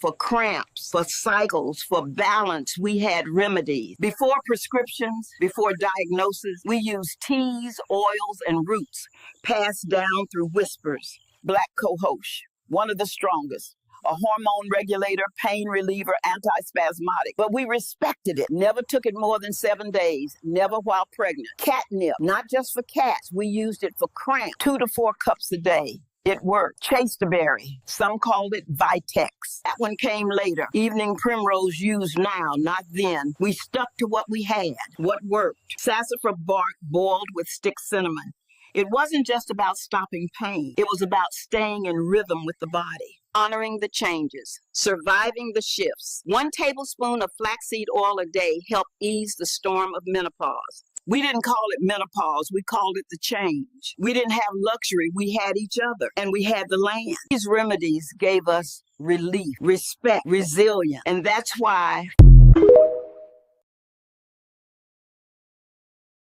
For cramps, for cycles, for balance, we had remedies. Before prescriptions, before diagnosis, we used teas, oils, and roots passed down through whispers. Black cohosh, one of the strongest. A hormone regulator, pain reliever, antispasmodic. But we respected it. Never took it more than 7 days. Never while pregnant. Catnip, not just for cats. We used it for cramp. 2 to 4 cups a day. It worked. Chasterberry. Some called it Vitex. That one came later. Evening primrose used now, not then. We stuck to what we had, what worked. Sassafras bark boiled with stick cinnamon. It wasn't just about stopping pain. It was about staying in rhythm with the body, honoring the changes, surviving the shifts. 1 tablespoon of flaxseed oil a day helped ease the storm of menopause. We didn't call it menopause. We called it the change. We didn't have luxury. We had each other, and we had the land. These remedies gave us relief, respect, resilience, and that's why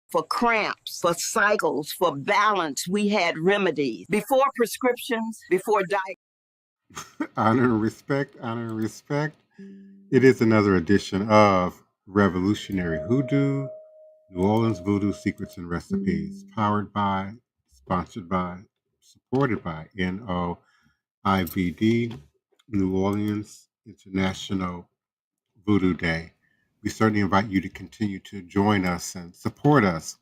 for cramps, for cycles, for balance, we had remedies. Before prescriptions, before diet. Honor and respect, honor and respect. It is another edition of Revolutionary Hoodoo, New Orleans Voodoo Secrets and Recipes, powered by, sponsored by, supported by NOIVD, New Orleans International Voodoo Day. We certainly invite you to continue to join us and support us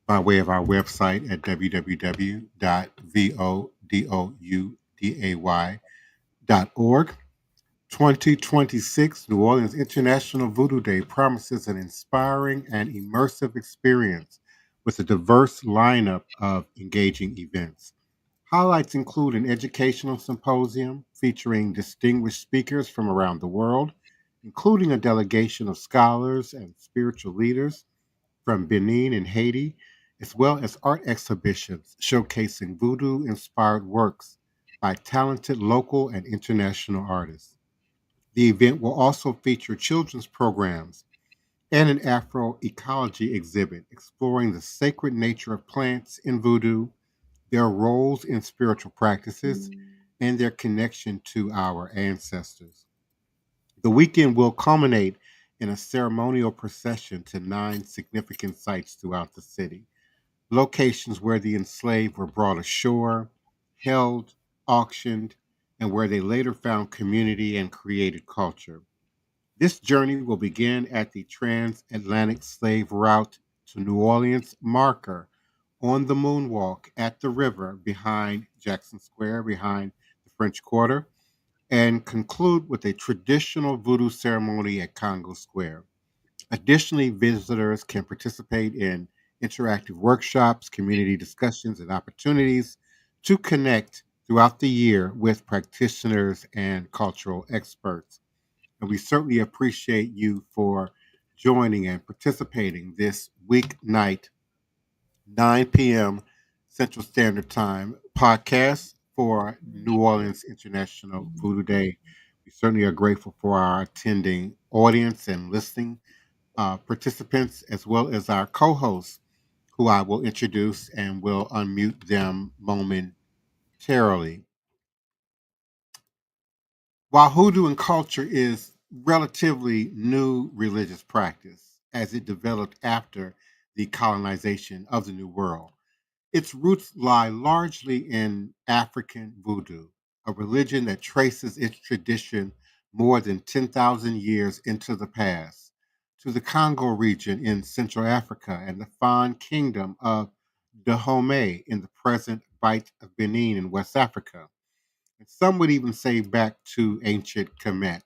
by way of our website at www.vodouday.org. 2026 New Orleans International Voodoo Day promises an inspiring and immersive experience with a diverse lineup of engaging events. Highlights include an educational symposium featuring distinguished speakers from around the world, including a delegation of scholars and spiritual leaders from Benin and Haiti, as well as art exhibitions showcasing voodoo-inspired works by talented local and international artists. The event will also feature children's programs and an Afro-ecology exhibit exploring the sacred nature of plants in voodoo, their roles in spiritual practices, and their connection to our ancestors. The weekend will culminate in a ceremonial procession to 9 significant sites throughout the city, locations where the enslaved were brought ashore, held, auctioned, and where they later found community and created culture. This journey will begin at the transatlantic slave route to New Orleans marker on the moonwalk at the river behind Jackson Square, behind the French Quarter, and conclude with a traditional voodoo ceremony at Congo Square. Additionally, visitors can participate in interactive workshops, community discussions, and opportunities to connect throughout the year with practitioners and cultural experts. And we certainly appreciate you for joining and participating this weeknight, 9 p.m. Central Standard Time podcast for New Orleans International Voodoo Day. We certainly are grateful for our attending audience and listening participants, as well as our co-hosts, who I will introduce and will unmute them momentarily. While hoodoo and culture is relatively new religious practice, as it developed after the colonization of the New World, its roots lie largely in African voodoo, a religion that traces its tradition more than 10,000 years into the past, to the Congo region in Central Africa and the Fan Kingdom of Dahomey in the present Bight of Benin in West Africa. And some would even say back to ancient Kemet,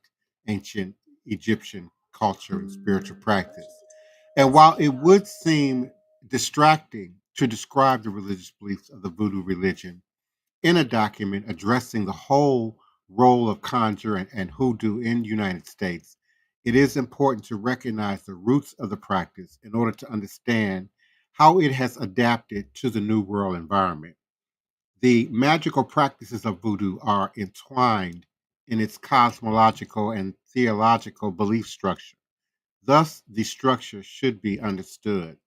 ancient Egyptian culture and spiritual practice. And while it would seem distracting to describe the religious beliefs of the voodoo religion in a document addressing the whole role of conjure and hoodoo in the United States, it is important to recognize the roots of the practice in order to understand how it has adapted to the New World environment. The magical practices of voodoo are entwined in its cosmological and theological belief structure. Thus, the structure should be understood.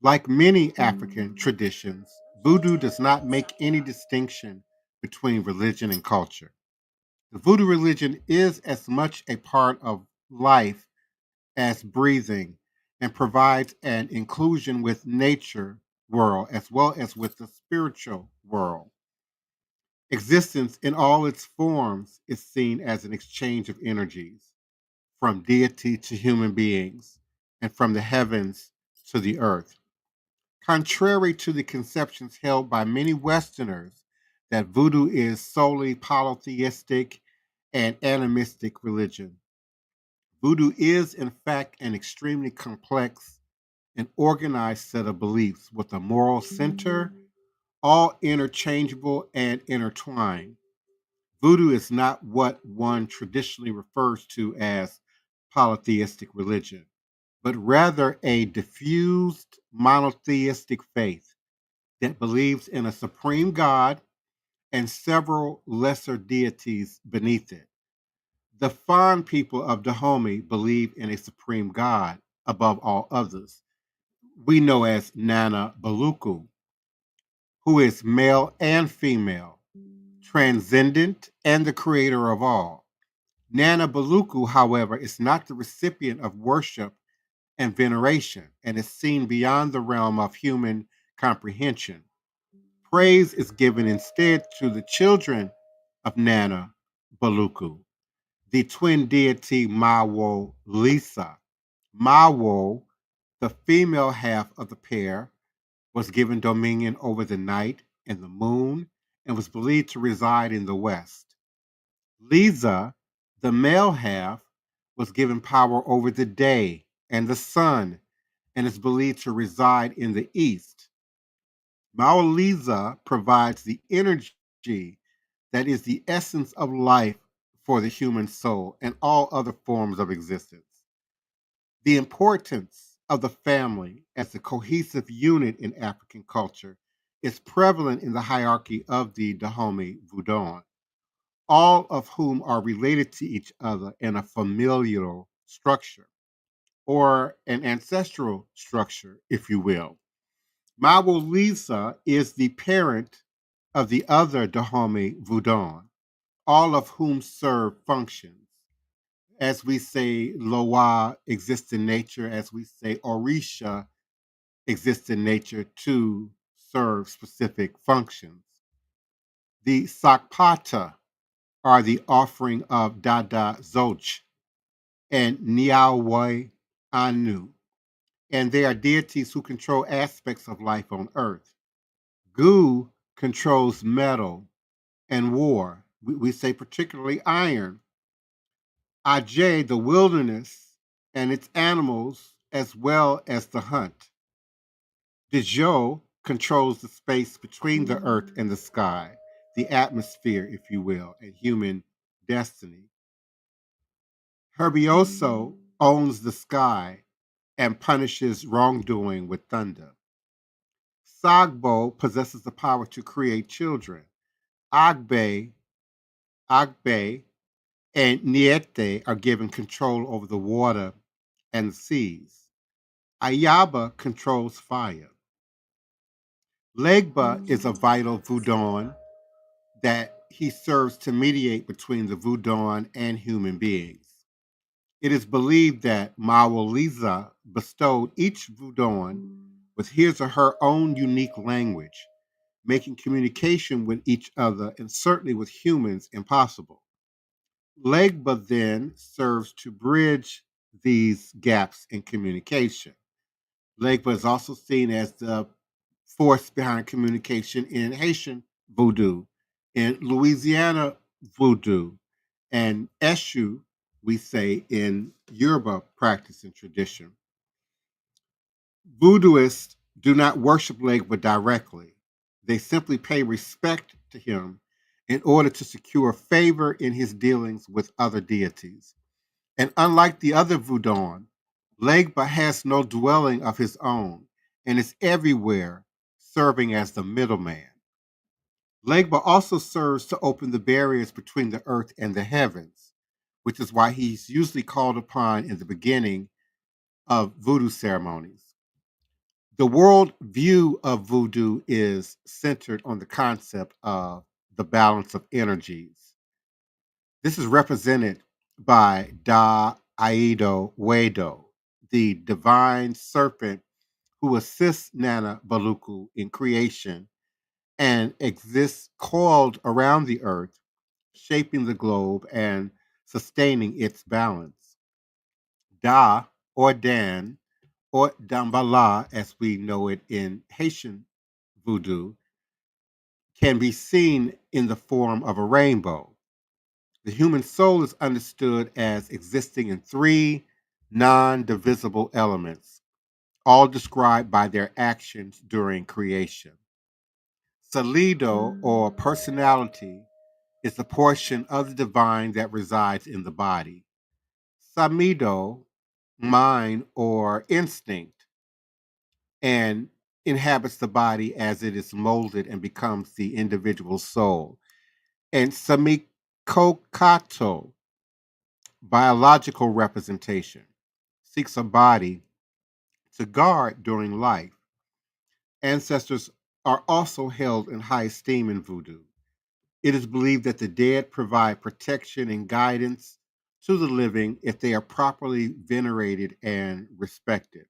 Like many African traditions, voodoo does not make any distinction between religion and culture. The voodoo religion is as much a part of life as breathing and provides an inclusion with nature world as well as with the spiritual world. Existence in all its forms is seen as an exchange of energies from deity to human beings and from the heavens to the earth. Contrary to the conceptions held by many Westerners that voodoo is solely polytheistic and animistic religion, voodoo is in fact an extremely complex and organized set of beliefs with a moral center, all interchangeable and intertwined. Voodoo is not what one traditionally refers to as polytheistic religion, but rather a diffused monotheistic faith that believes in a supreme God and several lesser deities beneath it. The Fon people of Dahomey believe in a supreme God above all others, we know as Nana Baluku, who is male and female, transcendent, and the creator of all. Nana Baluku, however, is not the recipient of worship and veneration and is seen beyond the realm of human comprehension. Praise is given instead to the children of Nana Baluku, the twin deity Mawo Lisa. Mawo, the female half of the pair, was given dominion over the night and the moon and was believed to reside in the west. Lisa, the male half, was given power over the day and the sun and is believed to reside in the east. Maolisa provides the energy that is the essence of life for the human soul and all other forms of existence. The importance of the family as a cohesive unit in African culture is prevalent in the hierarchy of the Dahomey Voodoo, all of whom are related to each other in a familial structure or an ancestral structure, if you will. Mawulisa is the parent of the other Dahomey Voodoo, all of whom serve functions. As we say, Loa exists in nature, as we say, Orisha exists in nature to serve specific functions. The Sakpata are the offering of Dada Zoch and Niawe Anu, and they are deities who control aspects of life on earth. Gu controls metal and war. We say particularly iron. Ajay, the wilderness and its animals, as well as the hunt. Dijo controls the space between the earth and the sky, the atmosphere, if you will, and human destiny. Herbioso owns the sky and punishes wrongdoing with thunder. Sagbo possesses the power to create children. Agbe, Agbe, and Niete are given control over the water and the seas. Ayaba controls fire. Legba is a vital Voodoo that he serves to mediate between the Voodoo and human beings. It is believed that Mawaliza bestowed each Voodoo with his or her own unique language, making communication with each other and certainly with humans impossible. Legba then serves to bridge these gaps in communication. Legba is also seen as the force behind communication in Haitian voodoo, in Louisiana voodoo, and Eshu, we say, in Yoruba practice and tradition. Voodooists do not worship Legba directly. They simply pay respect to him in order to secure favor in his dealings with other deities. And unlike the other Voodoo, Legba has no dwelling of his own and is everywhere, serving as the middleman. Legba also serves to open the barriers between the earth and the heavens, which is why he's usually called upon in the beginning of voodoo ceremonies. The world view of voodoo is centered on the concept of the balance of energies. This is represented by Da Aido Wedo, the divine serpent who assists Nana Baluku in creation and exists coiled around the earth, shaping the globe and sustaining its balance. Da or Dan or Dambala, as we know it in Haitian voodoo, can be seen in the form of a rainbow. The human soul is understood as existing in three non divisible elements, all described by their actions during creation. Salido, or personality, is the portion of the divine that resides in the body. Samido, mind or instinct, and inhabits the body as it is molded and becomes the individual soul. And Samikokato, biological representation, seeks a body to guard during life. Ancestors are also held in high esteem in voodoo. It is believed that the dead provide protection and guidance to the living if they are properly venerated and respected.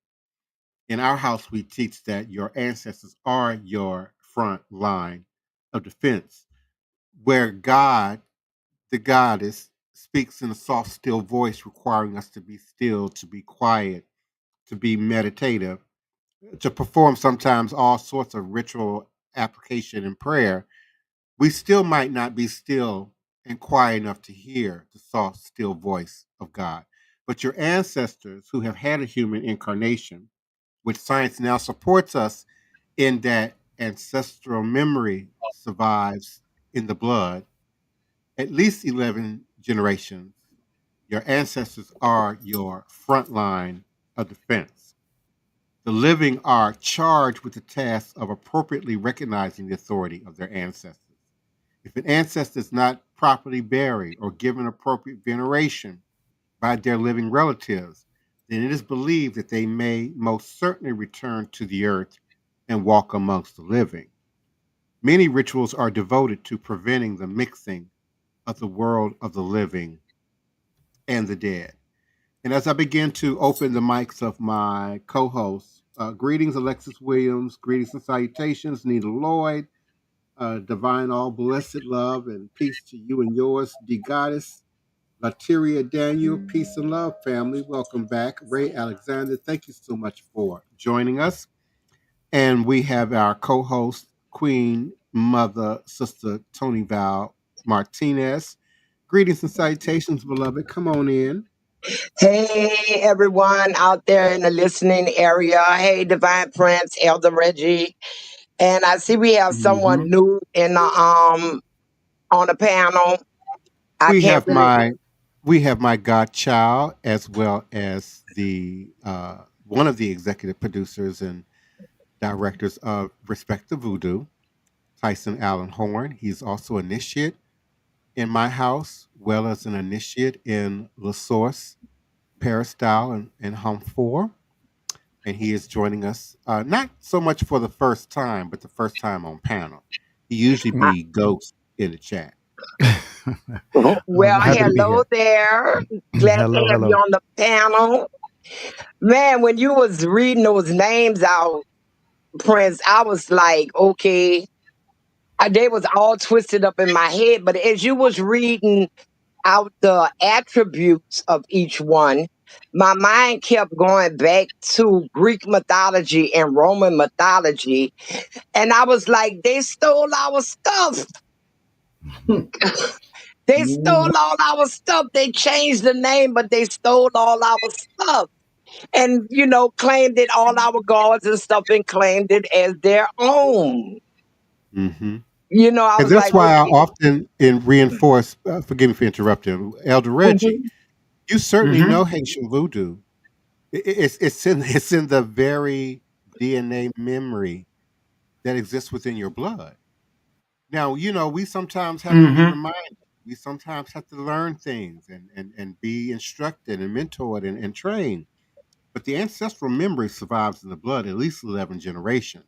In our house, we teach that your ancestors are your front line of defense, where God, the goddess, speaks in a soft, still voice, requiring us to be still, to be quiet, to be meditative, to perform sometimes all sorts of ritual application and prayer. We still might not be still and quiet enough to hear the soft, still voice of God. But your ancestors who have had a human incarnation, which science now supports us in that ancestral memory survives in the blood, at least 11 generations, your ancestors are your front line of defense. The living are charged with the task of appropriately recognizing the authority of their ancestors. If an ancestor is not properly buried or given appropriate veneration by their living relatives, then it is believed that they may most certainly return to the earth and walk amongst the living. Many rituals are devoted to preventing the mixing of the world of the living and the dead. And as I begin to open the mics of my co hosts, greetings, Alexis Williams, greetings and salutations, Nita Lloyd, divine all blessed love and peace to you and yours, the goddess. Latiria Daniel, peace and love, family. Welcome back. Ray Alexander, thank you so much for joining us. And we have our co host, Queen Mother, Sister Toni Val Martinez. Greetings and salutations, beloved. Come on in. Hey, everyone out there in the listening area. Hey, Divine Prince, Elder Reggie. And I see we have someone Mhm. new in the on the panel. I We can't have really. my godchild as well as the one of the executive producers and directors of Respect the Voodoo, Tyson Allen Horn. He's also initiate in my house, well as an initiate in La Source, Peristyle, and Hum 4. And he is joining us, not so much for the first time, but the first time on panel. He usually I- be ghost in the chat. Well, Happy to be hello here. there. Glad to Hello, have you hello. on the panel. Man, when you was reading those names out, Prince, I was like, okay. They was all twisted up in my head. But as you was reading out the attributes of each one, my mind kept going back to Greek mythology and Roman mythology. And I was like, they stole our stuff. They stole all our stuff. They changed the name, but they stole all our stuff. And, claimed it, all our gods and stuff, and claimed it as their own. Hmm. I And was that's like, why I okay. often reinforce, forgive me for interrupting, Elder Reggie, Mhm. you certainly Hmm. know Haitian voodoo. It's in the very DNA memory that exists within your blood. Now, we sometimes have to be Hmm. reminded. We sometimes have to learn things and be instructed and mentored and trained. But the ancestral memory survives in the blood at least 11 generations.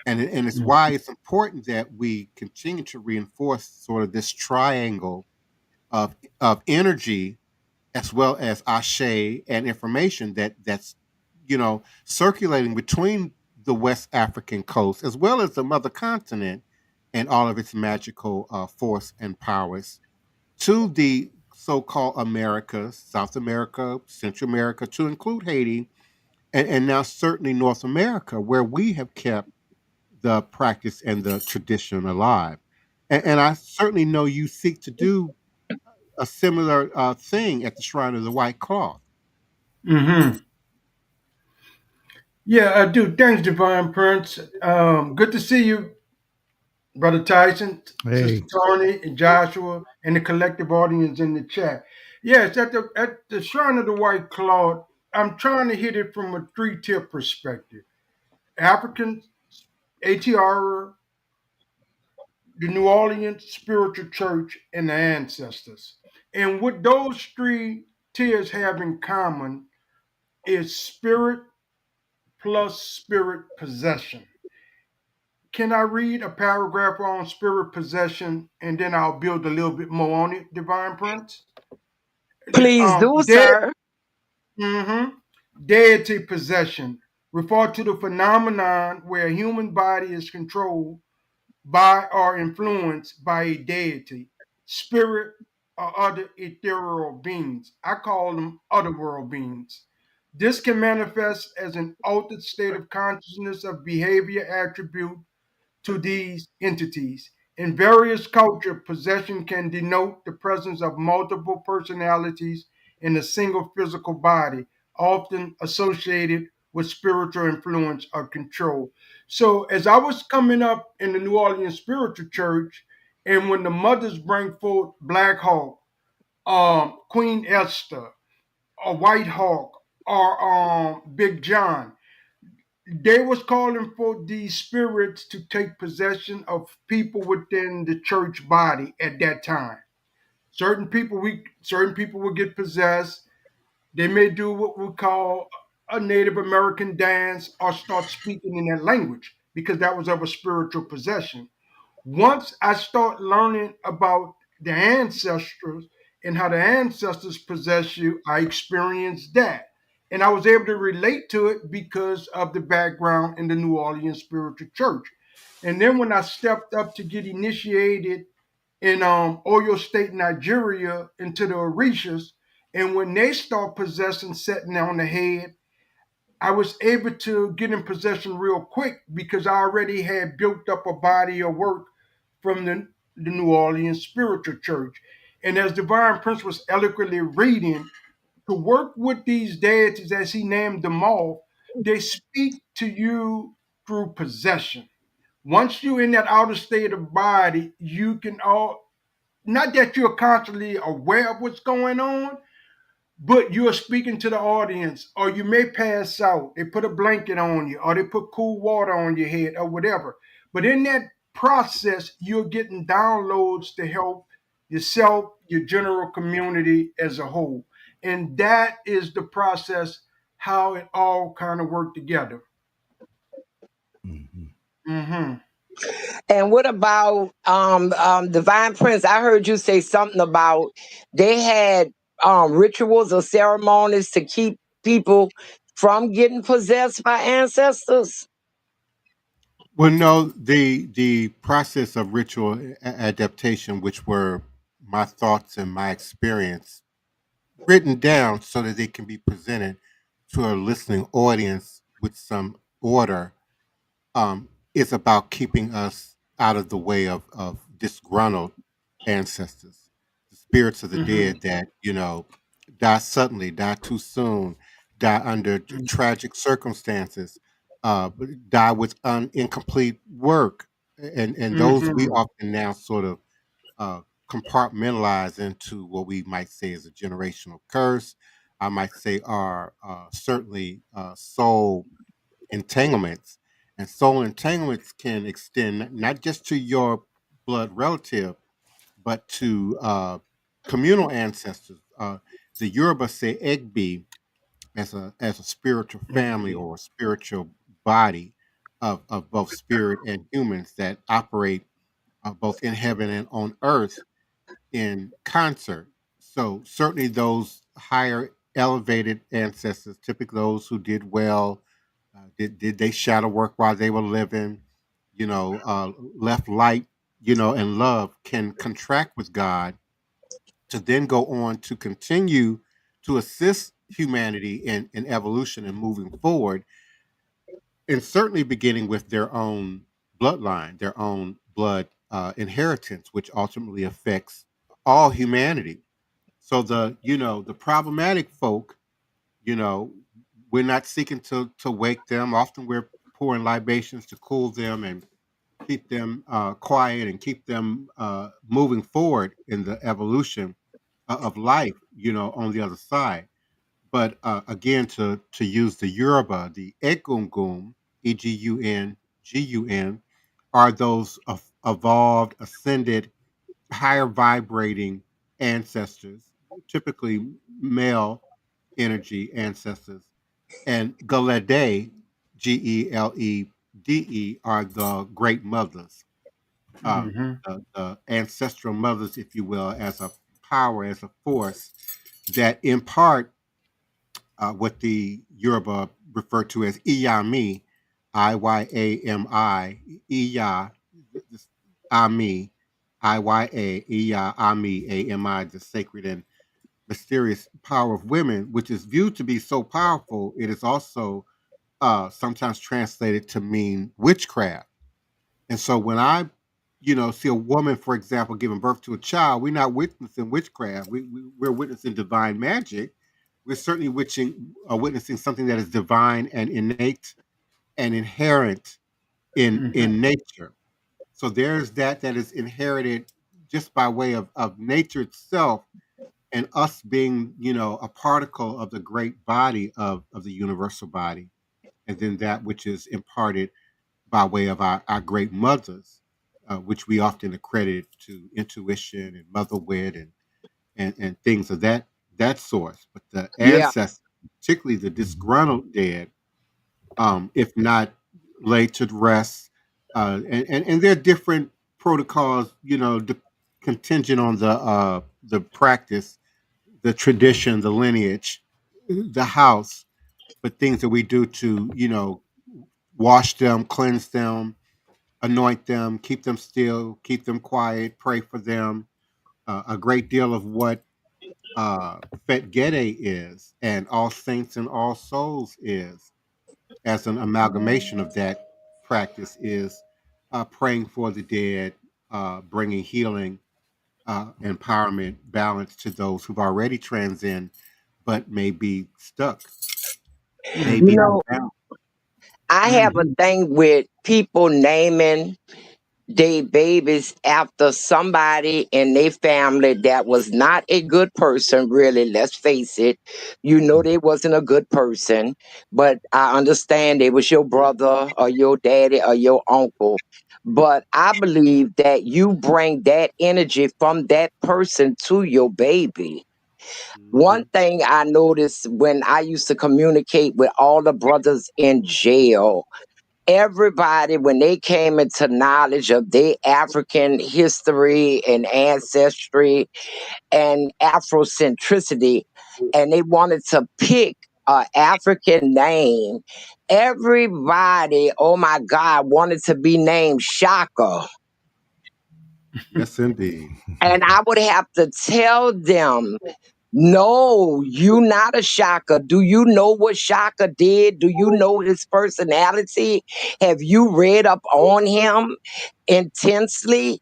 And it's why it's important that we continue to reinforce sort of this triangle of energy as well as ashe and information that's circulating between the West African coast as well as the mother continent and all of its magical force and powers to the so-called Americas, South America, Central America, to include Haiti, and now certainly North America, where we have kept the practice and the tradition alive. And I certainly know you seek to do a similar thing at the Shrine of the White Cloth. Mm-hmm. Yeah, I do. Thanks, Divine Prince. Good to see you, Brother Tyson, Sister Hey, Toni, and Joshua, and the collective audience in the chat. Yes, at the Shrine of the White Cloth, I'm trying to hit it from a three-tier perspective: African, ATR, the New Orleans Spiritual Church, and the ancestors. And what those three tiers have in common is spirit plus spirit possession. Can I read a paragraph on spirit possession and then I'll build a little bit more on it, Divine Prince? Please do, Dead, sir. mhm. Deity possession refer to the phenomenon where a human body is controlled by or influenced by a deity, spirit, or other ethereal beings. I call them otherworld beings. This can manifest as an altered state of consciousness of behavior attribute to these entities. In various cultures, possession can denote the presence of multiple personalities in a single physical body, often associated with spiritual influence or control. So, as I was coming up in the New Orleans Spiritual Church, and when the mothers bring forth Black Hawk, Queen Esther, or White Hawk, or Big John, they was calling for these spirits to take possession of people within the church body at that time. Certain people will get possessed. They may do what we call a Native American dance or start speaking in that language because that was of a spiritual possession. Once I start learning about the ancestors and how the ancestors possess you, I experienced that. And I was able to relate to it because of the background in the New Orleans Spiritual Church. And then when I stepped up to get initiated in Oyo State, Nigeria, into the Orishas, and when they start possessing, setting on the head, I was able to get in possession real quick because I already had built up a body of work from the New Orleans Spiritual Church. And as Divine Prince was eloquently reading, to work with these deities as he named them all, they speak to you through possession. Once you're in that outer state of body, you can all, not that you're constantly aware of what's going on, but you're speaking to the audience, or you may pass out. They put a blanket on you, or they put cool water on your head, or whatever. But in that process, you're getting downloads to help yourself, your general community as a whole. And that is the process, how it all kind of worked together. mhm. Hmm. And what about Divine Prince? I heard you say something about they had rituals or ceremonies to keep people from getting possessed by ancestors. Well, no, the process of ritual adaptation, which were my thoughts and my experience, written down so that they can be presented to a listening audience with some order, is about keeping us out of the way of disgruntled ancestors, the spirits of the Hmm. dead that die suddenly, die too soon, die under tragic circumstances, die with incomplete work, and those we Hmm. often now sort of uh, compartmentalize into what we might say is a generational curse. I might say are certainly soul entanglements. And soul entanglements can extend not just to your blood relative, but to communal ancestors. The Yoruba say Egbe as a spiritual family or a spiritual body of both spirit and humans that operate both in heaven and on earth. in concert. So certainly those higher elevated ancestors, typically those who did well, did they shadow work while they were living, left light, and love, can contract with God to then go on to continue to assist humanity in evolution and moving forward, and certainly beginning with their own bloodline, their own blood inheritance, which ultimately affects all humanity. So the problematic folk, you know, we're not seeking to wake them. Often we're pouring libations to cool them and keep them quiet and keep them moving forward in the evolution of life, on the other side. But again, to use the Yoruba, the Egungun, Egungun, are those evolved, ascended, higher vibrating ancestors, typically male energy ancestors. And Gelede, Gelede, are the great mothers, uh, Mm-hmm. the ancestral mothers, if you will, as a power, as a force that impart what the Yoruba refer to as Iyami, Iyami, Iya, Ami, Iya, Iya, Ami, Ami, the sacred and mysterious power of women, which is viewed to be so powerful, it is also sometimes translated to mean witchcraft. And so when I, see a woman, for example, giving birth to a child, we're not witnessing witchcraft. We're witnessing divine magic. We're certainly witnessing something that is divine and innate and inherent Mm-hmm. in nature. So there's that is inherited just by way of nature itself, and us being, a particle of the great body of the universal body, and then that which is imparted by way of our great mothers, which we often accredit to intuition and motherwit and things of that source. But the Yeah. ancestors, particularly the disgruntled dead, if not laid to rest, and there are different protocols, contingent on the practice, the tradition, the lineage, the house, but things that we do to, wash them, cleanse them, anoint them, keep them still, keep them quiet, pray for them. A great deal of what Fet Gede is, and All Saints and All Souls is, as an amalgamation of that practice, is praying for the dead, bringing healing, empowerment, balance to those who've already transcended, but may be stuck, may You be know, bound. I have a Mm-hmm. thing with people naming they babies after somebody in their family that was not a good person, really. Let's face it. You know they wasn't a good person, but I understand they was your brother or your daddy or your uncle. But I believe that you bring that energy from that person to your baby. One Mhm. thing I noticed when I used to communicate with all the brothers in jail, everybody, when they came into knowledge of their African history and ancestry and Afrocentricity, and they wanted to pick a African name, everybody, oh my God, wanted to be named Shaka. Yes, indeed. And I would have to tell them, no, you not a Shaka. Do you know what Shaka did? Do you know his personality? Have you read up on him intensely?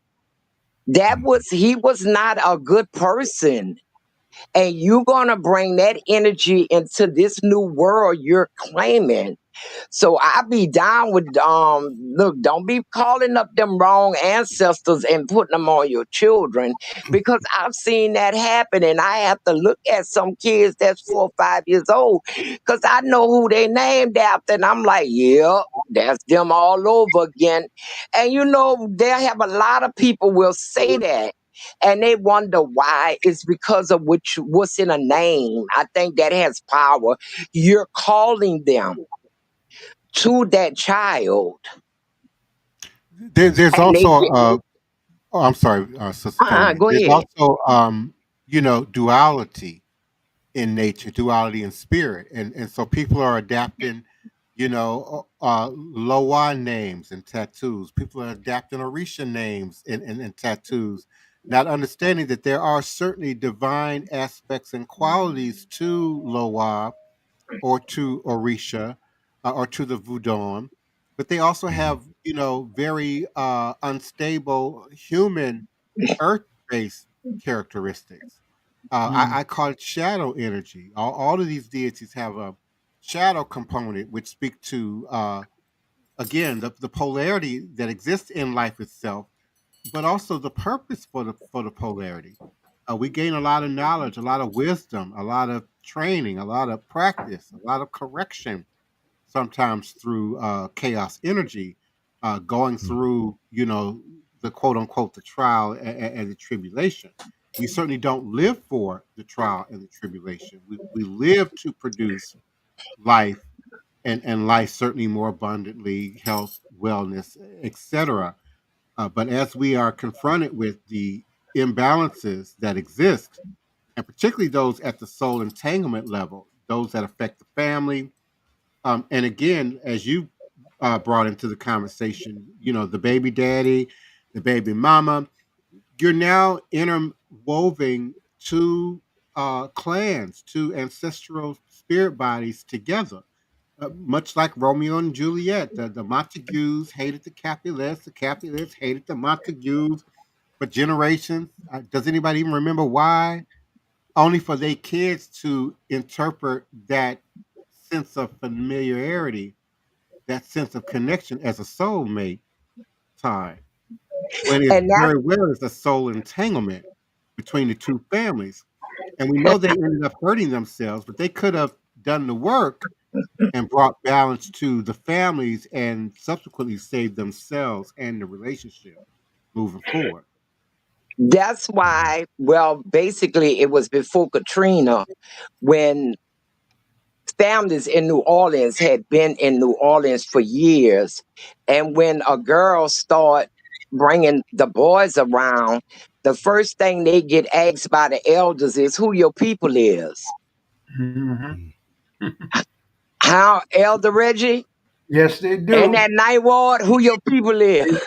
He was not a good person. And you gonna bring that energy into this new world you're claiming. So I be down with look, don't be calling up them wrong ancestors and putting them on your children, because I've seen that happen, and I have to look at some kids that's 4 or 5 years old because I know who they named after, and I'm like, yeah, that's them all over again. And they'll have a lot of people will say that. And they wonder why. It's because of what's in a name. I think that has power. You're calling them to that child. There's And they also get, Oh, I'm sorry, Sister Toni. Go There's ahead. also, duality in nature, duality in spirit, and so people are adapting, Loa names and tattoos. People are adapting Orisha names and tattoos, not understanding that there are certainly divine aspects and qualities to Loa or to Orisha or to the Voodoo, but they also Mhm. have, very unstable human earth-based characteristics. I call it shadow energy. All of these deities have a shadow component, which speak to again the polarity that exists in life itself, but also the purpose for the polarity. We gain a lot of knowledge, a lot of wisdom, a lot of training, a lot of practice, a lot of correction, sometimes through chaos energy, going Mhm. through, the quote unquote the trial and the tribulation. We certainly don't live for the trial and the tribulation. We live to produce life and life certainly more abundantly, health, wellness, etc. But as we are confronted with the imbalances that exist, and particularly those at the soul entanglement level, those that affect the family, and again, as you brought into the conversation, the baby daddy, the baby mama, you're now interwoven two clans, two ancestral spirit bodies together. Much like Romeo and Juliet, the Montagues hated the Capulets hated the Montagues for generations. Does anybody even remember why? Only for their kids to interpret that sense of familiarity, that sense of connection as a soulmate tie, when it And very well is a soul entanglement between the two families. And we know they ended up hurting themselves, but they could have done the work and brought balance to the families and subsequently saved themselves and the relationship moving forward. that's Mhm. why, well, basically, it was before Katrina when families in New Orleans had been in New Orleans for years. And when a girl start bringing the boys around, the first thing they get asked by the elders is who your people is. Mhm. Mhm. How, Elder Reggie? Yes, they In do. that night ward, who your people is.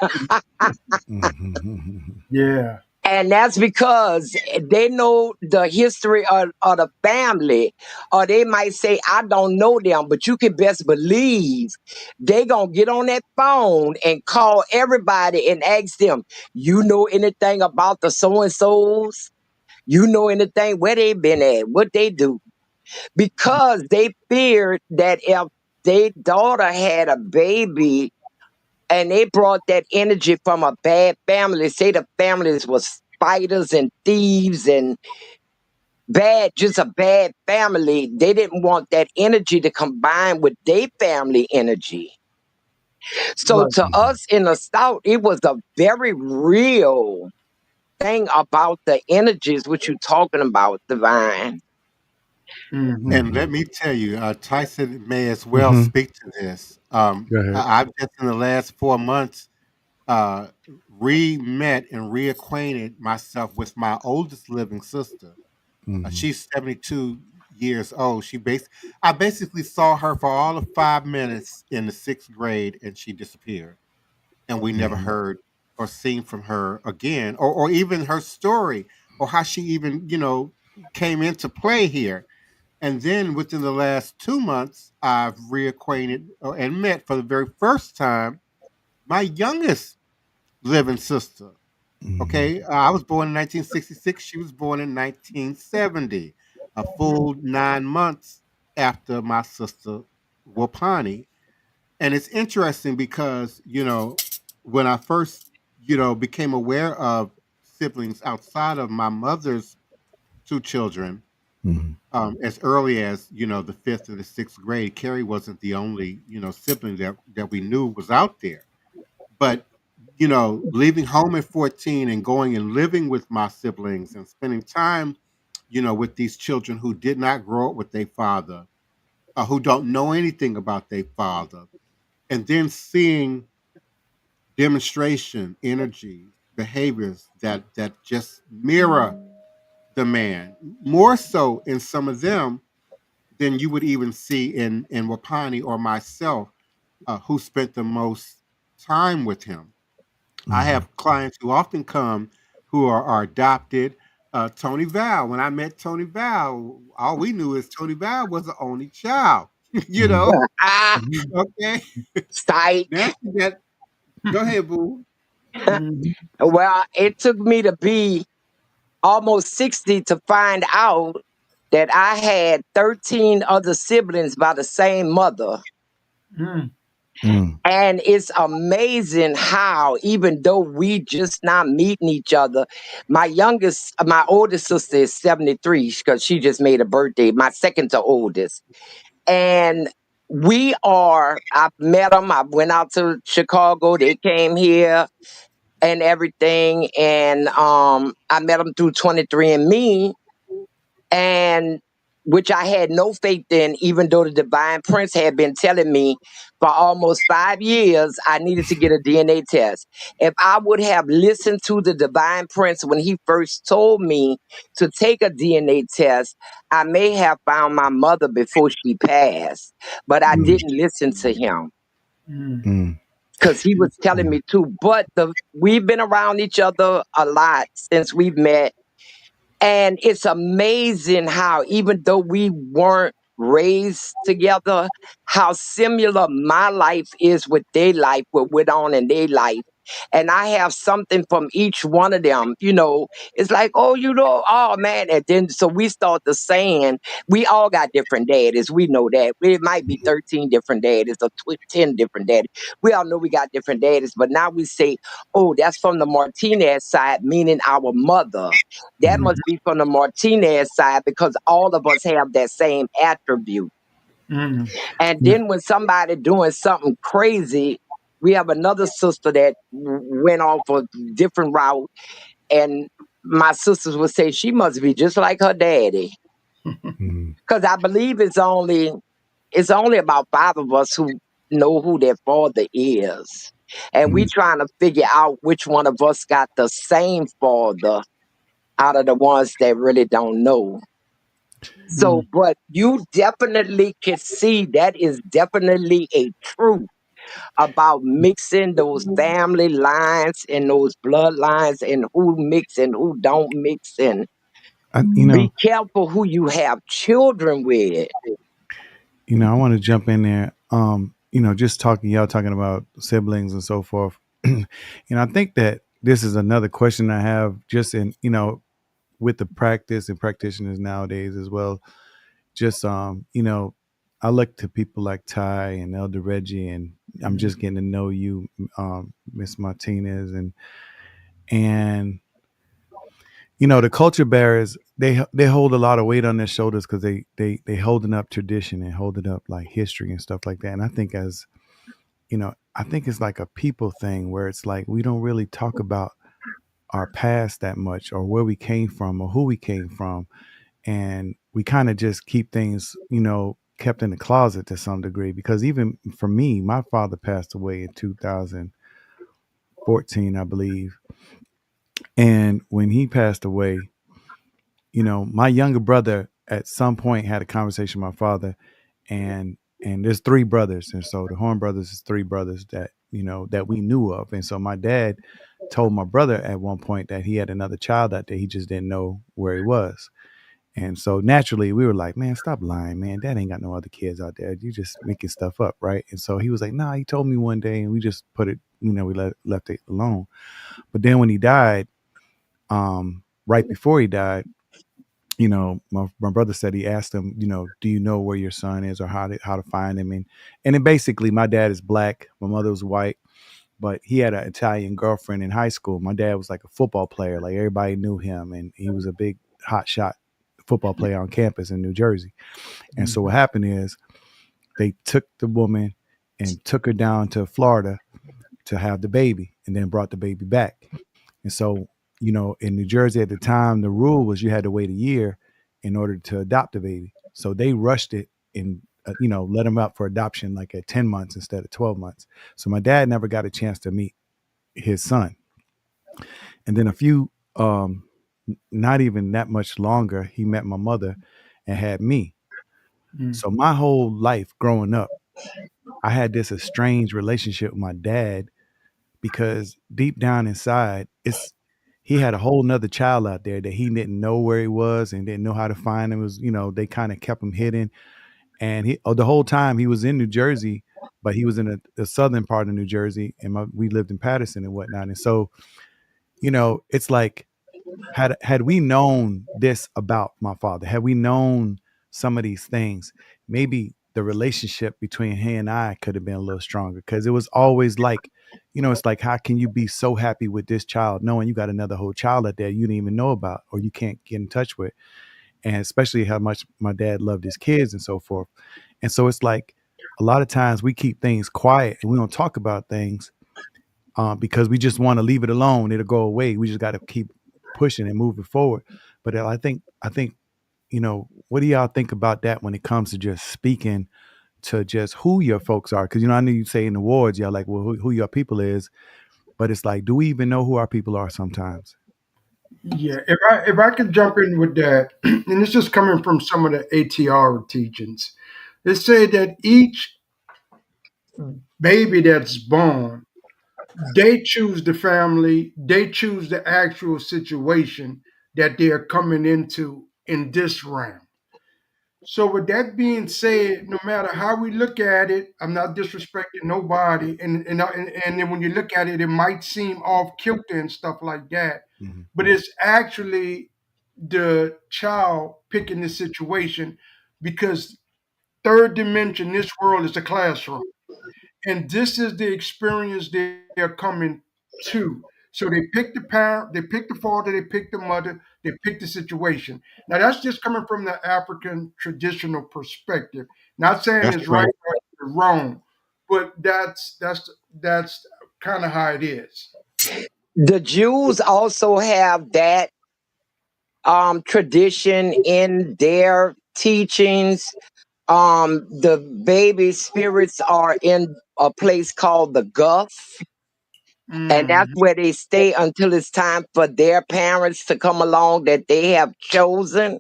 Mhm. Yeah. And that's because they know the history of the family. Or they might say, I don't know them, but you can best believe they going to get on that phone and call everybody and ask them, you know anything about the so-and-sos? You know anything where they been at, what they do? Because they feared that if their daughter had a baby and they brought that energy from a bad family. Say the families was fighters and thieves and bad, just a bad family. They didn't want that energy to combine with their family energy. So Right. to Mhm. us in the South, it was a very real thing about the energies which you talking about, Divine. Hmm. And let Mhm. me tell you, Tyson may as well Mhm. speak to this. Go ahead. I've just in the last 4 months uh, re-met and reacquainted myself with my oldest living sister. Mhm. She's 72 years old. I basically saw her for all of 5 minutes in the sixth grade, and she disappeared, and we never Mhm. heard or seen from her again, or even her story, or how she even came into play here. And then within the last 2 months, I've reacquainted and met for the very first time my youngest living sister. Mhm. Okay, I was born in 1966. She was born in 1970, a full 9 months after my sister Wapani. And it's interesting because when I first became aware of siblings outside of my mother's two children, Mhm. as early as the fifth and the sixth grade, Carrie wasn't the only sibling that we knew was out there. But leaving home at 14 and going and living with my siblings and spending time, with these children who did not grow up with their father, who don't know anything about their father, and then seeing demonstration, energy, behaviors that just mirror the man, more so in some of them than you would even see in Wapani or myself, who spent the most time with him. I have clients who often come who are adopted. Tony Val, when I met Tony Val, all we knew is Tony Val was the only child, you know? Ah, Okay. Now psych. she got, go ahead, boo. Mhm. Well, it took me to be almost 60 to find out that I had 13 other siblings by the same mother. Mm. And it's amazing how, even though we just not meeting each other, my oldest sister is 73 because she just made a birthday, my second to oldest. And I've met them. I went out to Chicago. They came here and everything. And I met them through 23andMe, and which I had no faith in, even though the Divine Prince had been telling me for almost 5 years I needed to get a DNA test. If I would have listened to the Divine Prince when he first told me to take a DNA test, I may have found my mother before she passed. But I didn't listen to him Mm. because he was telling me to. But we've been around each other a lot since we've met. And it's amazing how, even though we weren't raised together, how similar my life is with their life, what went on in their life. And I have something from each one of them. It's like, oh, oh man. And then so we start the saying, we all got different daddies. We know that. It might be 13 different daddies or 10 different daddies. We all know we got different daddies. But now we say, oh, that's from the Martinez side, meaning our mother. That must be from the Martinez side because all of us have that same attribute. Mm. And then when somebody doing something crazy, we have another sister that went off a different route, and my sisters would say she must be just like her daddy. Because I believe it's only about 5 of us who know who their father is. And we trying to figure out which one of us got the same father out of the ones that really don't know. So, Mm. but you definitely can see that is definitely a truth about mixing those family lines and those bloodlines and who mix and who don't mix. And be careful who you have children with. I want to jump in there. Just y'all talking about siblings and so forth. I think that this is another question I have just in, with the practice and practitioners nowadays as well. Just, I look to people like Ty and Elder Reggie, and I'm just getting to know you, Miss Martinez, and the culture bearers, they hold a lot of weight on their shoulders because they holding up tradition and holding up like history and stuff like that. And I think I think it's like a people thing where it's like we don't really talk about our past that much, or where we came from, or who we came from, and we kind of just keep things kept in the closet to some degree. Because even for me, my father passed away in 2014, I believe, and when he passed away, my younger brother at some point had a conversation with my father, and there's 3 brothers, and so the Horn brothers is 3 brothers that that we knew of. And so my dad told my brother at one point that he had another child out there, he just didn't know where he was. And so naturally we were like, man, stop lying, man, dad ain't got no other kids out there, you just making stuff up, right? And so he was like, nah, he told me one day, and we just put it, we left it alone. But then when he died, right before he died, my brother said he asked him, do you know where your son is, or how to find him? And then basically my dad is black, my mother was white, but he had an Italian girlfriend in high school. My dad was like a football player, like everybody knew him, and he was a big hot shot football player on campus in New Jersey. And so what happened is they took the woman and took her down to Florida to have the baby, and then brought the baby back. And so, in New Jersey at the time, the rule was you had to wait a year in order to adopt a baby. So they rushed it and, let him out for adoption like at 10 months instead of 12 months. So my dad never got a chance to meet his son. And then a few, not even that much longer, he met my mother and had me. Mm. So my whole life growing up, I had this estranged relationship with my dad because deep down inside, it's he had a whole nother child out there that he didn't know where he was and didn't know how to find him. It was, they kind of kept him hidden. And the whole time he was in New Jersey, but he was in the southern part of New Jersey, and we lived in Patterson and whatnot. And so, it's like had we known this about my father, had we known some of these things, maybe the relationship between he and I could have been a little stronger. Because it was always like, it's like, how can you be so happy with this child knowing you got another whole child out there you didn't even know about or you can't get in touch with? And especially how much my dad loved his kids and so forth. And so it's like a lot of times we keep things quiet and we don't talk about things because we just want to leave it alone. It'll go away. We just got to keep pushing and moving forward. But I think, what do y'all think about that when it comes to just speaking to just who your folks are? Because, I know you say in the wards, y'all like, well, who your people is. But it's like, do we even know who our people are sometimes? Yeah, if I could jump in with that, and it's just coming from some of the ATR teachings. They say that each baby that's born, they choose the family, they choose the actual situation that they're coming into in this realm. So with that being said, no matter how we look at it, I'm not disrespecting nobody, and then when you look at it, it might seem off kilter and stuff like that, Mm-hmm. but it's actually the child picking the situation because third dimension, this world is a classroom. And this is the experience they're coming to. So they pick the parent, they pick the father, they pick the mother, they pick the situation. Now that's just coming from the African traditional perspective. Not saying That's it's right right. or wrong, but that's kind of how it is. The Jews also have that tradition in their teachings. The baby spirits are in a place called the Gulf, and that's Hmm. where they stay until it's time for their parents to come along that they have chosen.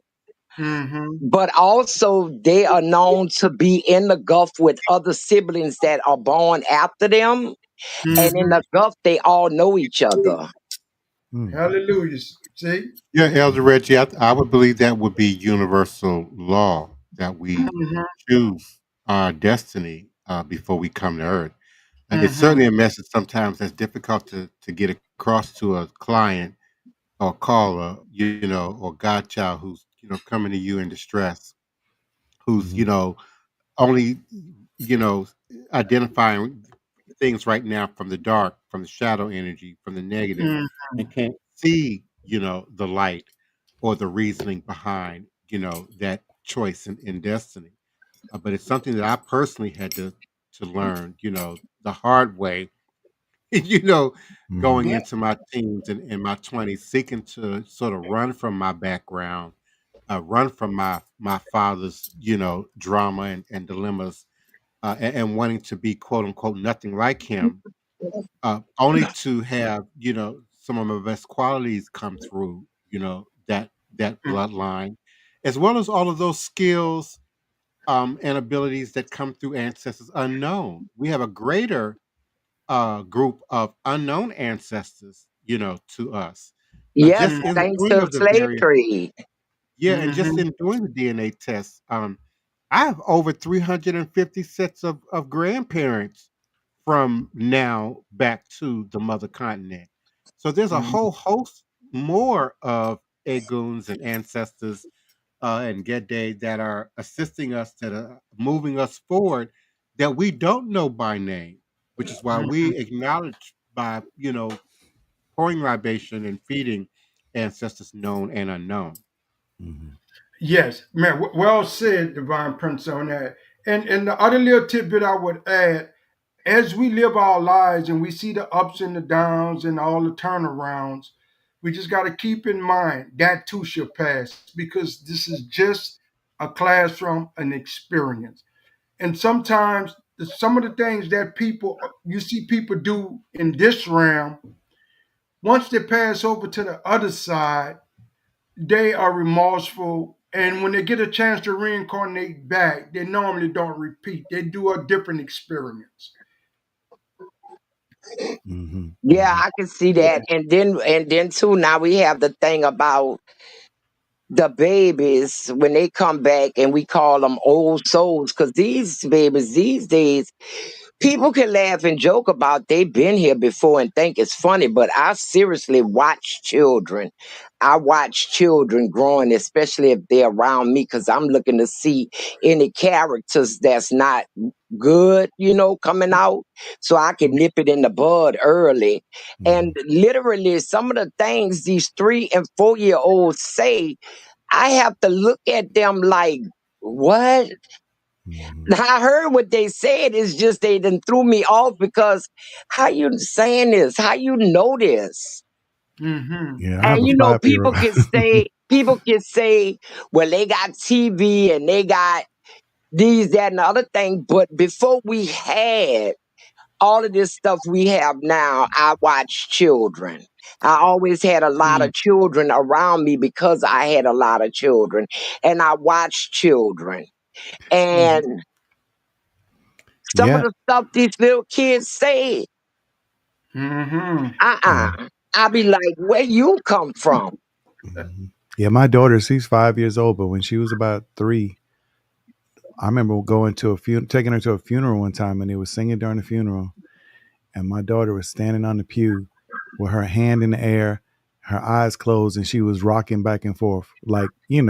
Hmm. But also, they are known to be in the Gulf with other siblings that are born after them. And in Hmm. the Gulf, they all know each other. Mm. Hallelujah. See? Yeah, Elder Reggie, I would believe that would be universal law that we Hmm. choose our destiny before we come to earth. It's Hmm. certainly a message sometimes that's difficult to get across to a client or caller, or godchild who's, coming to you in distress, who's, Mm-hmm. only, you know, identifying things right now from the dark, from the shadow energy, from the negative, Hmm. and can't see, the light or the reasoning behind, that choice in destiny. But it's something that I personally had to learn, the hard way, you know, Mm-hmm. going into my teens and my 20s, seeking to sort of run from my background, run from my father's, drama and dilemmas, and wanting to be quote unquote nothing like him, only to have some of my best qualities come through, that bloodline, as well as all of those skills and abilities that come through ancestors unknown. We have a greater group of unknown ancestors, to us. Yes, Just in thanks doing to of the slave various, trade. yeah, and just Hmm. in doing the DNA tests, I have over 350 sets of grandparents from now back to the mother continent. So there's a whole host more of Eguns and ancestors and Gede that are assisting us, that are moving us forward, that we don't know by name, which is why we acknowledge by, pouring libation and feeding ancestors known and unknown. Mm-hmm. Yes, man. Well said, Divine Prince, on that. And the other little tidbit I would add, as we live our lives and we see the ups and the downs and all the turnarounds, we just got to keep in mind that too shall pass because this is just a classroom, an experience. And sometimes some of the things that people you see people do in this realm Once they pass over to the other side, they are remorseful. And when they get a chance to reincarnate back, they normally don't repeat. They do a different experience. Mm-hmm. Yeah, Mm-hmm. I can see that. And then too, now we have the thing about the babies when they come back and we call them old souls, because these babies these days, people can laugh and joke about they've been here before and think it's funny, but I seriously watch children. I watch children growing, especially if they're around me, because I'm looking to see any characters that's not good, coming out, so I can nip it in the bud early. Mm-hmm. And literally, some of the things these 3 and 4 year olds say, I have to look at them like, what? Mm-hmm. I heard what they said. It's just they done threw me off because how you saying this? How you know this? Mm-hmm. Yeah, I have And a people 5-year-old. can say, well, they got TV and they got these, that, and the other thing. But before we had all of this stuff we have now, I watched children. I always had a lot of children around me because I had a lot of children, and I watched children. Mm-hmm. And some of Yeah. the stuff these little kids say, Mm-hmm. Yeah. I be like, where you come from? Mm-hmm. Yeah, my daughter, she's 5 years old, but when she was about 3, I remember going to taking her to a funeral one time, and they were singing during the funeral, and my daughter was standing on the pew with her hand in the air, her eyes closed, and she was rocking back and forth, like she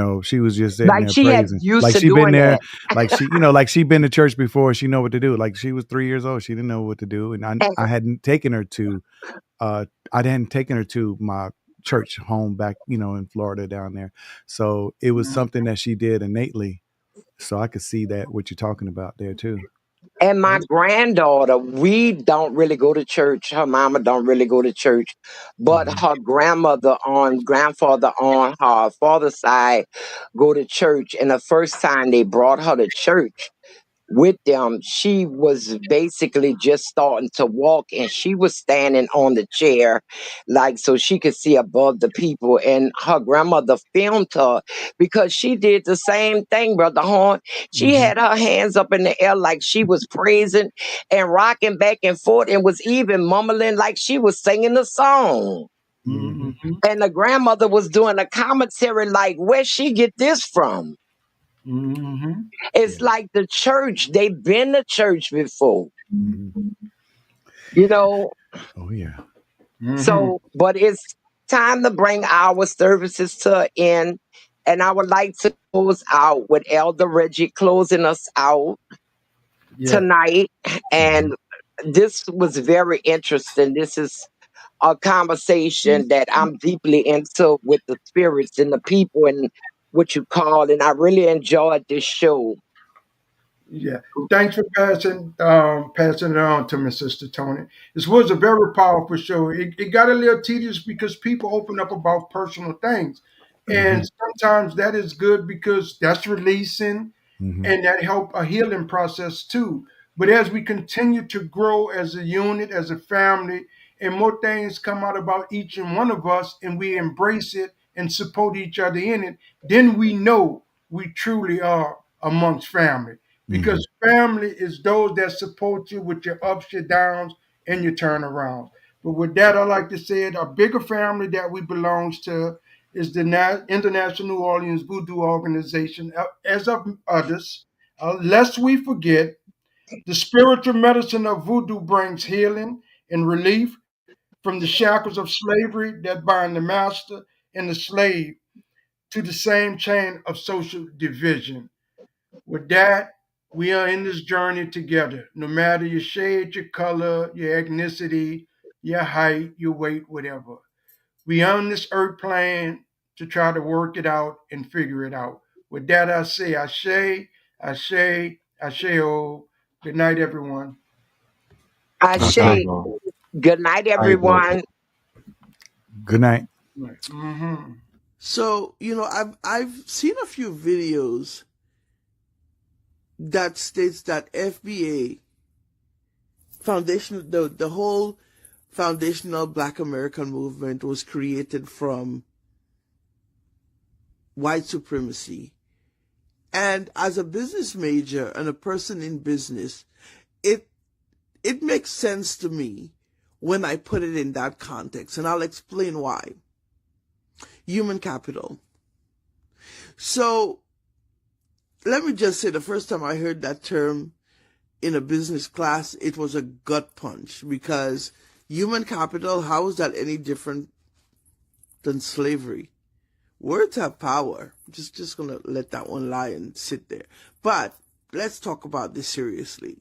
was just sitting Like there she had praising, used like to she been doing there, that. like like she been to church before, she know what to do. Like she was 3 years old, she didn't know what to do, and And, I hadn't taken her to I hadn't taken her to my church home back, in Florida down there. So it was something that she did innately. So I could see that what you're talking about there too. and my granddaughter, we don't really go to church. Her mama don't really go to church, but Mm-hmm. her grandfather on her father's side go to church. And the first time they brought her to church with them, she was basically just starting to walk, and she was standing on the chair, like so she could see above the people. And her grandmother filmed her because she did the same thing, Brother Horn. She Mm-hmm. had her hands up in the air like she was praising and rocking back and forth, and was even mumbling like she was singing a song. Mm-hmm. Mm-hmm. And the grandmother was doing a commentary like, where she get this from? Mm-hmm. It's Yeah. like the church. They've been to church before, Mm-hmm. you know. Oh yeah. Mm-hmm. So, but it's time to bring our services to an end. And I would like to close out with Elder Reggie closing us out Yeah. tonight. Mm-hmm. And this was very interesting. This is a conversation that I'm deeply into with the spirits and the people and what you call. And I really enjoyed this show. Yeah. Thanks for passing it on to me, Sister Toni. This was a very powerful show. It got a little tedious because people open up about personal things. Mm-hmm. And sometimes that is good because that's releasing Mm-hmm. and that help a healing process too. But as we continue to grow as a unit, as a family, and more things come out about each and one of us, and we embrace it and support each other in it, then we know we truly are amongst family. Mm-hmm. Because family is those that support you with your ups, your downs, and your turnarounds. But with that, I like to say it, a bigger family that we belongs to is the International New Orleans Voodoo Organization, as of others. Lest we forget, the spiritual medicine of voodoo brings healing and relief from the shackles of slavery that bind the master and the slave to the same chain of social division. With that, we are in this journey together, no matter your shade, your color, your ethnicity, your height, your weight, whatever. We on this earth plane to try to work it out and figure it out. With that, I say, Ashe, Ashe, Ashe. Good night, everyone. I say Aibo. good night, Aibo. everyone. Good night. Mm-hmm. So, I've seen a few videos that states that FBA Foundation, the whole foundational Black American movement was created from white supremacy. And as a business major and a person in business, it makes sense to me when I put it in that context, and I'll explain why. Human capital. So let me just say, the first time I heard that term in a business class, it was a gut punch, because human capital, how is that any different than slavery? Words have power. Just going to let that one lie and sit there. But let's talk about this seriously.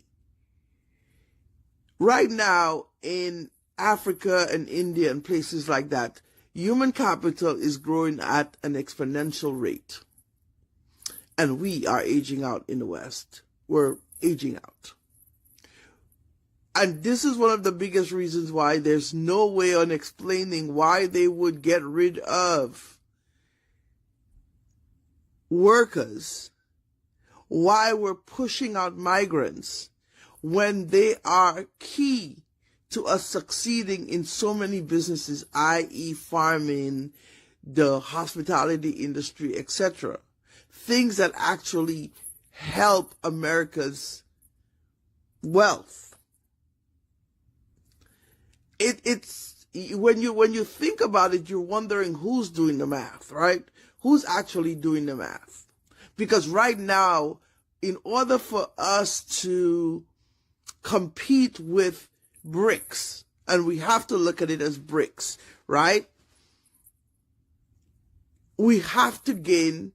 Right now in Africa and India and places like that, human capital is growing at an exponential rate. And we are aging out in the West. We're aging out. And this is one of the biggest reasons why there's no way on explaining why they would get rid of workers, why we're pushing out migrants, when they are key to us succeeding in so many businesses, i.e. farming, the hospitality industry, etc. Things that actually help America's wealth. It's when you think about it, you're wondering who's doing the math, right? Who's actually doing the math? Because right now, in order for us to compete with bricks, and we have to look at it as bricks, right? We have to gain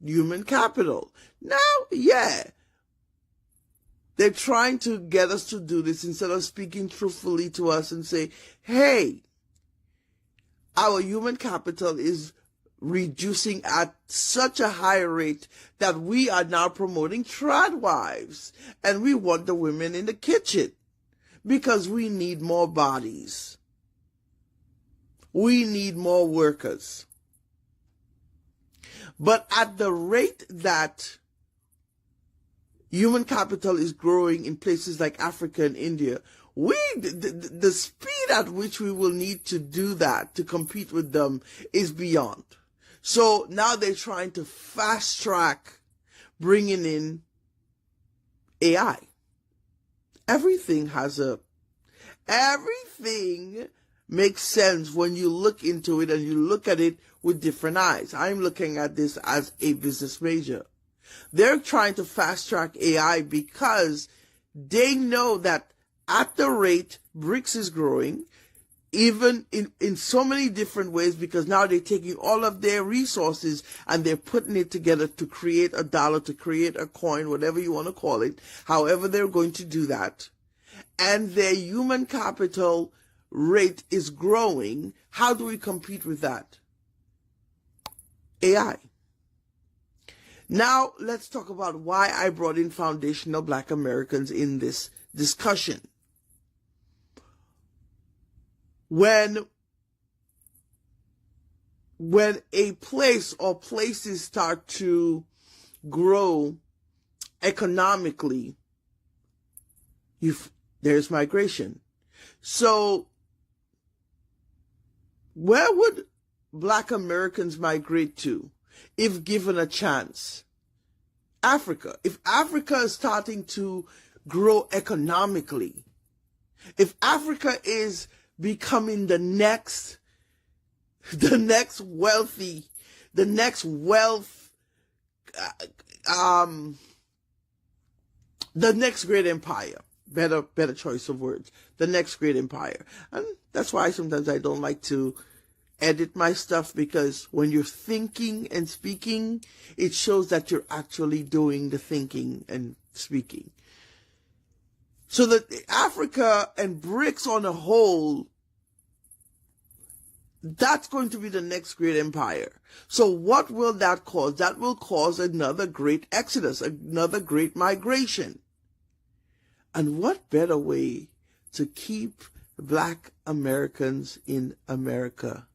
human capital. Now, yeah, they're trying to get us to do this instead of speaking truthfully to us and say, hey, our human capital is reducing at such a high rate that we are now promoting trad wives, and we want the women in the kitchen because we need more bodies. We need more workers. But at the rate that human capital is growing in places like Africa and India, the speed at which we will need to do that to compete with them is beyond. So now they're trying to fast track bringing in AI. Everything makes sense when you look into it and you look at it with different eyes. I'm looking at this as a business major. They're trying to fast track AI because they know that at the rate BRICS is growing, even in so many different ways, because now they're taking all of their resources and they're putting it together to create a dollar, to create a coin, whatever you want to call it, however they're going to do that. And their human capital rate is growing. How do we compete with that? AI. Now, let's talk about why I brought in foundational Black Americans in this discussion. When a place or places start to grow economically, there's migration. So where would Black Americans migrate to if given a chance? Africa. If Africa is starting to grow economically, if Africa is becoming the next wealth, the next great empire. Better choice of words. The next great empire. And that's why sometimes I don't like to edit my stuff, because when you're thinking and speaking, it shows that you're actually doing the thinking and speaking. So that Africa and BRICS on a whole, that's going to be the next great empire. So what will that cause? That will cause another great exodus, another great migration. And what better way to keep Black Americans in America?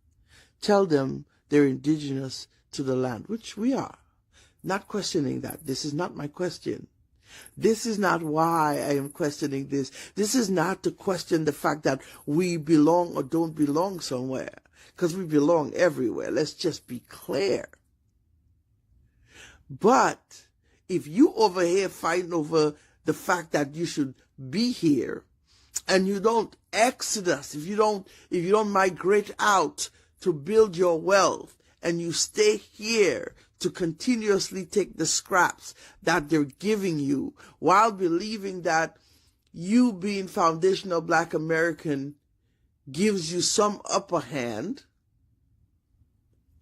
Tell them they're indigenous to the land, which we are. Not questioning that. This is not my question. This is not why I am questioning this. This is not to question the fact that we belong or don't belong somewhere, because we belong everywhere. Let's just be clear. But if you over here fighting over the fact that you should be here, and you don't exodus, if you don't migrate out to build your wealth, and you stay here to continuously take the scraps that they're giving you, while believing that you being foundational Black American gives you some upper hand,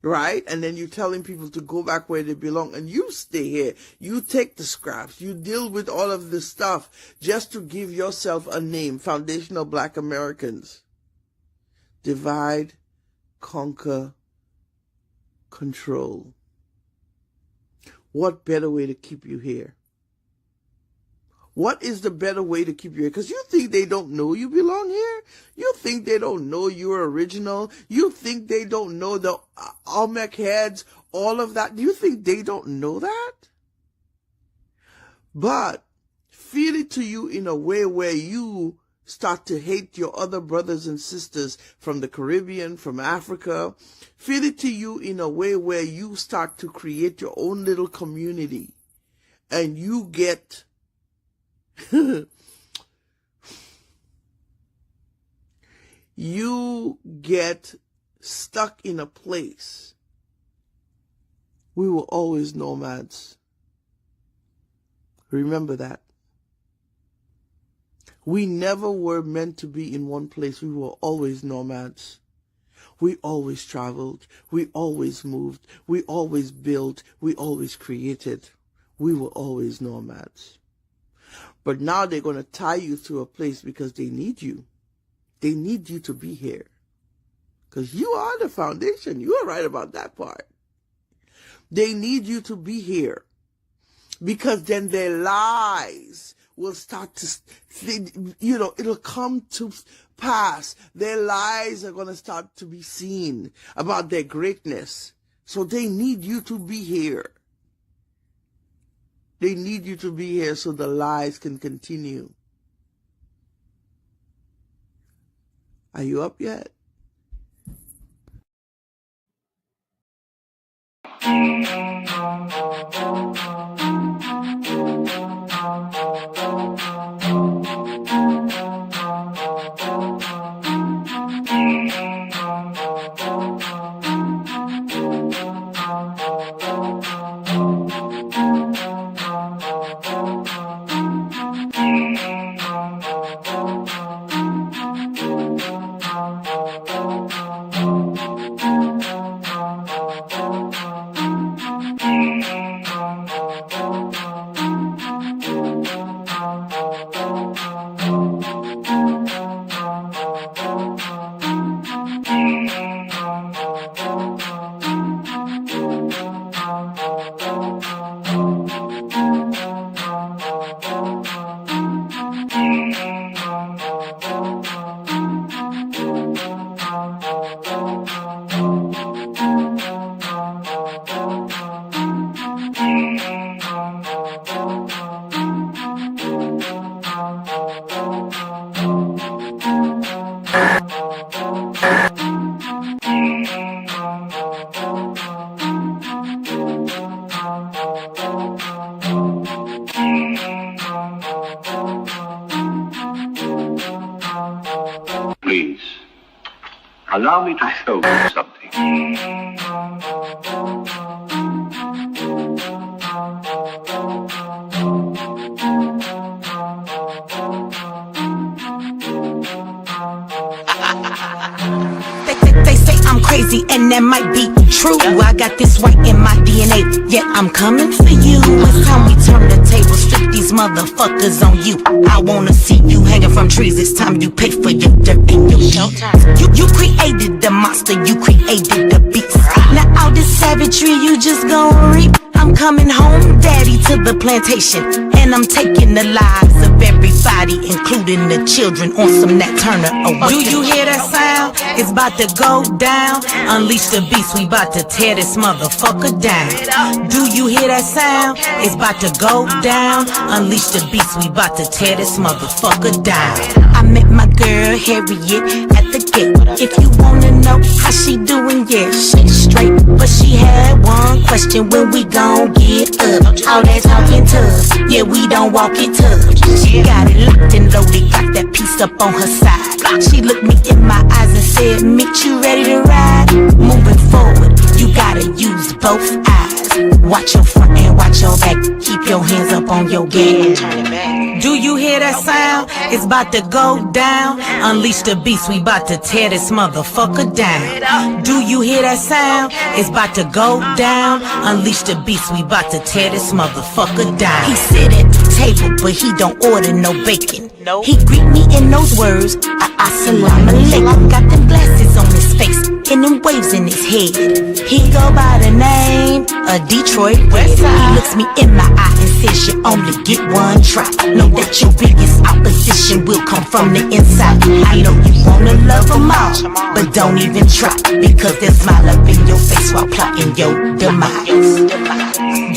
right? And then you're telling people to go back where they belong, and you stay here. You take the scraps. You deal with all of this stuff just to give yourself a name, foundational Black Americans. Divide, conquer, control. What better way to keep you here? What is the better way to keep you here? Because you think they don't know you belong here? You think they don't know you're original? You think they don't know the Olmec heads, all of that? Do you think they don't know that? But feel it to you in a way where you start to hate your other brothers and sisters from the Caribbean, from Africa. Feel it to you in a way where you start to create your own little community, and you get you get stuck in a place. We were always nomads. Remember that. We never were meant to be in one place. We were always nomads. We always traveled. We always moved. We always built. We always created. We were always nomads. But now they're going to tie you to a place because they need you. They need you to be here. Because you are the foundation. You are right about that part. They need you to be here. Because then their lies will start to, it'll come to pass. Their lies are going to start to be seen about their greatness. So they need you to be here. They need you to be here so the lies can continue. Are you up yet? Please, allow me to show you something. They say I'm crazy, and that might be true. I got this right in my DNA, yet I'm coming for you. It's time we turn the tables, flip these motherfuckers on you. I wanna see you hanging from trees. It's time you pay for your dirt and your showtime. You created the monster, you created the beast. Now all this savagery you just gon' reap. I'm coming home, daddy, to the plantation, and I'm taking the lives of everybody, including the children, on some Nat Turner. Oh, do you hear that sound? sound? It's about to go down. Unleash the beast, we about to tear this motherfucker down. Do you hear that sound? It's about to go down. Unleash the beast, we about to tear this motherfucker down. I met my girl Harriet at the gate. If you wanna know how she doing, yeah, she's straight. But she had one question: when we gon' get up? All that talking tough, yeah, we don't walk it tough. She got it locked and loaded, got that piece up on her side. She looked me in my eyes and said, "Mitch, you ready to ride?" Moving forward, you gotta use both eyes. Watch your front and watch your back. Keep your hands up on your gas. Do you hear that sound? It's about to go down. Unleash the beast, we about to tear this motherfucker down. Do you hear that sound? It's about to go down. Unleash the beast, we about to tear this motherfucker down. He sit at the table, but he don't order no bacon. He greet me in those words, assalamu alaikum. Got them glasses on his face and them waves in his head. He go by the name of Detroit Red. He looks me in my eye and says, you only get one try. Know that your biggest opposition will come from the inside. I know you wanna love them all, but don't even try, because they'll smile up in your face while plotting your demise.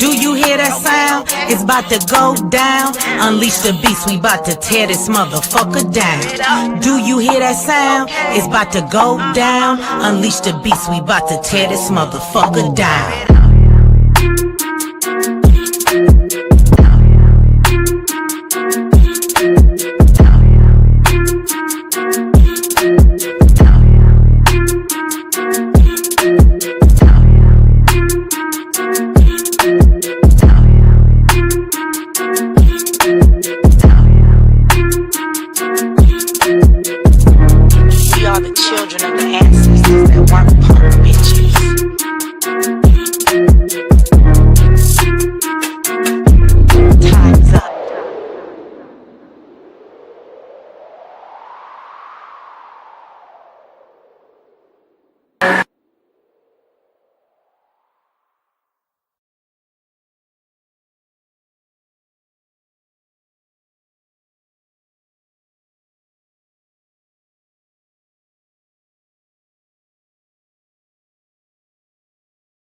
Do you hear that sound? It's about to go down. Unleash the beast, we about to tear this motherfucker down. Do you hear that sound? It's about to go down. Unleash the beast, we about to tear this motherfucker down.